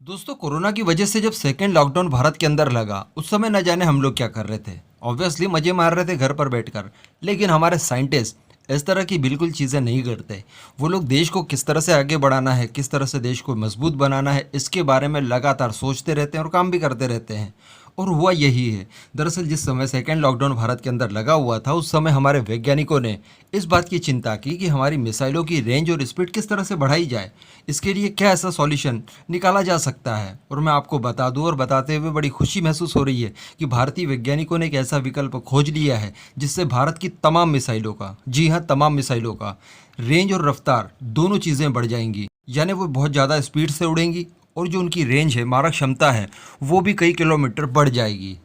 दोस्तों, कोरोना की वजह से जब सेकेंड लॉकडाउन भारत के अंदर लगा, उस समय न जाने हम लोग क्या कर रहे थे। ऑब्वियसली मजे मार रहे थे घर पर बैठकर। लेकिन हमारे साइंटिस्ट इस तरह की बिल्कुल चीज़ें नहीं करते। वो लोग देश को किस तरह से आगे बढ़ाना है, किस तरह से देश को मजबूत बनाना है, इसके बारे में लगातार सोचते रहते हैं और काम भी करते रहते हैं। और हुआ यही है। दरअसल जिस समय सेकेंड लॉकडाउन भारत के अंदर लगा हुआ था, उस समय हमारे वैज्ञानिकों ने इस बात की चिंता की कि हमारी मिसाइलों की रेंज और स्पीड किस तरह से बढ़ाई जाए। इसके लिए क्या ऐसा सॉल्यूशन निकाला जा सकता है। और मैं आपको बता दूं, और बताते हुए बड़ी खुशी महसूस हो रही है कि भारतीय वैज्ञानिकों ने एक ऐसा विकल्प खोज लिया है जिससे भारत की तमाम मिसाइलों का, जी हाँ, तमाम मिसाइलों का रेंज और रफ्तार दोनों चीज़ें बढ़ जाएंगी। यानी वो बहुत ज़्यादा स्पीड से उड़ेंगी और जो उनकी रेंज है, मारक क्षमता है, वो भी कई किलोमीटर बढ़ जाएगी।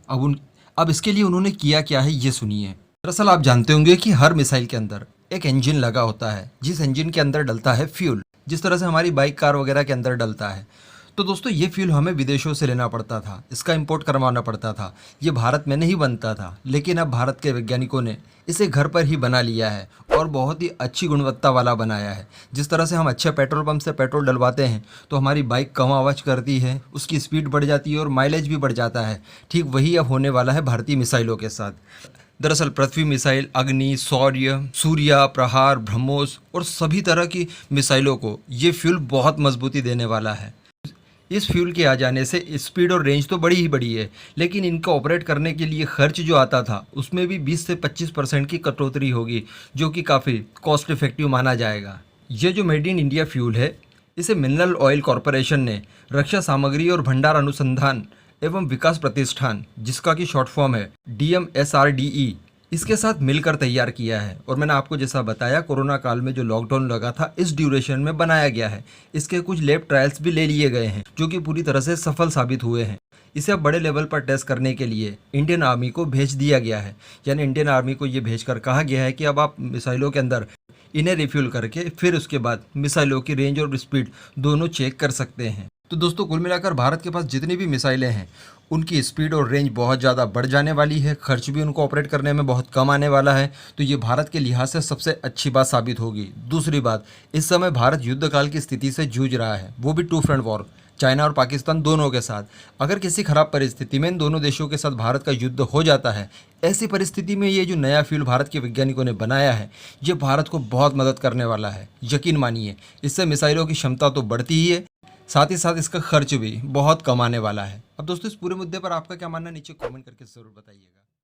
अब इसके लिए उन्होंने किया क्या है, ये सुनिए। दरअसल आप जानते होंगे कि हर मिसाइल के अंदर एक इंजन लगा होता है, जिस इंजन के अंदर डलता है फ्यूल, जिस तरह से हमारी बाइक, कार वगैरह के अंदर डलता है। तो दोस्तों, ये फ्यूल हमें विदेशों से लेना पड़ता था, इसका इंपोर्ट करवाना पड़ता था। ये भारत में नहीं बनता था, लेकिन अब भारत के वैज्ञानिकों ने इसे घर पर ही बना लिया है और बहुत ही अच्छी गुणवत्ता वाला बनाया है। जिस तरह से हम अच्छे पेट्रोल पंप से पेट्रोल डलवाते हैं तो हमारी बाइक कम आवाज़ करती है, उसकी स्पीड बढ़ जाती है और माइलेज भी बढ़ जाता है। ठीक वही अब होने वाला है भारतीय मिसाइलों के साथ। दरअसल पृथ्वी मिसाइल, अग्नि, शौर्य, सूर्या, प्रहार, ब्रह्मोस और सभी तरह की मिसाइलों को ये फ्यूल बहुत मजबूती देने वाला है। इस फ्यूल के आ जाने से स्पीड और रेंज तो बड़ी ही बड़ी है, लेकिन इनका ऑपरेट करने के लिए खर्च जो आता था उसमें भी 20 से 25% की कटौती होगी, जो कि काफ़ी कॉस्ट इफेक्टिव माना जाएगा। ये जो मेड इन इंडिया फ्यूल है, इसे मिनरल ऑयल कॉरपोरेशन ने रक्षा सामग्री और भंडार अनुसंधान एवं विकास प्रतिष्ठान, जिसका की शॉर्ट फॉर्म है DMSRDE, इसके साथ मिलकर तैयार किया है। और मैंने आपको जैसा बताया, कोरोना काल में जो लॉकडाउन लगा था, इस ड्यूरेशन में बनाया गया है। इसके कुछ लैब ट्रायल्स भी ले लिए गए हैं, जो कि पूरी तरह से सफल साबित हुए हैं। इसे अब बड़े लेवल पर टेस्ट करने के लिए इंडियन आर्मी को भेज दिया गया है। यानी इंडियन आर्मी को ये भेजकर कहा गया है कि अब आप मिसाइलों के अंदर इन्हें रिफ्यूल करके फिर उसके बाद मिसाइलों की रेंज और स्पीड दोनों चेक कर सकते हैं। तो दोस्तों, कुल मिलाकर भारत के पास जितनी भी मिसाइलें हैं, उनकी स्पीड और रेंज बहुत ज़्यादा बढ़ जाने वाली है। खर्च भी उनको ऑपरेट करने में बहुत कम आने वाला है। तो ये भारत के लिहाज से सबसे अच्छी बात साबित होगी। दूसरी बात, इस समय भारत युद्धकाल की स्थिति से जूझ रहा है, वो भी टू फ्रंट वॉर, चाइना और पाकिस्तान दोनों के साथ। अगर किसी खराब परिस्थिति में इन दोनों देशों के साथ भारत का युद्ध हो जाता है, ऐसी परिस्थिति में ये जो नया फ्यूल भारत के वैज्ञानिकों ने बनाया है, ये भारत को बहुत मदद करने वाला है। यकीन मानिए, इससे मिसाइलों की क्षमता तो बढ़ती ही है, साथ ही साथ इसका खर्च भी बहुत कम आने वाला है। अब दोस्तों, इस पूरे मुद्दे पर आपका क्या मानना है, नीचे कमेंट करके ज़रूर बताइएगा।